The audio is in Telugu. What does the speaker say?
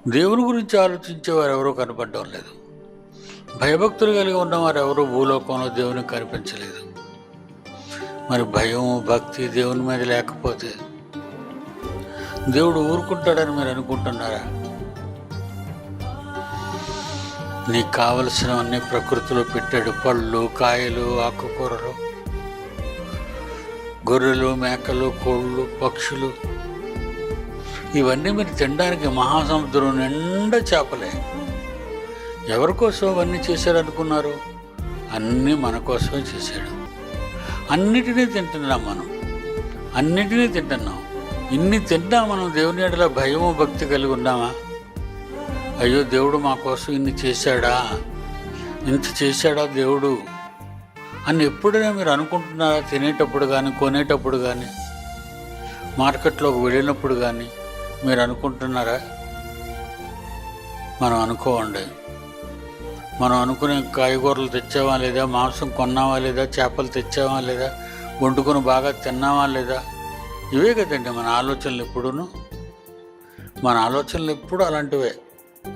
దేవుని గురించి ఆలోచించేవారు ఎవరూ కనపడడం లేదు. భయభక్తులు కలిగి ఉన్నవారు ఎవరూ భూలోకంలో దేవునికి కనిపించలేదు. మరి భయం భక్తి దేవుని మీద లేకపోతే దేవుడు ఊరుకుంటాడని మీరు అనుకుంటున్నారా? నీకు కావలసినవన్నీ ప్రకృతిలో పెట్టాడు. పళ్ళు, కాయలు, ఆకుకూరలు, గొర్రెలు, మేకలు, కోళ్ళు, పక్షులు, ఇవన్నీ మీరు తినడానికి మహాసముద్రం నిండా చేపలే. ఎవరి కోసం అవన్నీ చేశాడు అనుకున్నారు? అన్నీ మన కోసమే చేశాడు. అన్నిటినీ తింటున్నాం మనం, అన్నిటినీ తింటున్నాం. ఇన్ని తింటా మనం దేవుని ఎడల భయము భక్తి కలిగి ఉన్నామా? అయ్యో దేవుడు మా కోసం ఇన్ని చేశాడా, ఇంత చేశాడా దేవుడు అని ఎప్పుడైనా మీరు అనుకుంటున్నారా? తినేటప్పుడు కానీ, కొనేటప్పుడు కానీ, మార్కెట్లోకి వెళ్ళినప్పుడు కానీ మీరు అనుకుంటున్నారా? మనం అనుకోండి. మనం అనుకునే కాయగూరలు తెచ్చావా లేదా, మాంసం కొన్నావా లేదా, చేపలు తెచ్చావా లేదా, వండుకొని బాగా తిన్నావా లేదా, ఇవే కదండి మన ఆలోచనలు. ఎప్పుడూ మన ఆలోచనలు ఎప్పుడు అలాంటివే.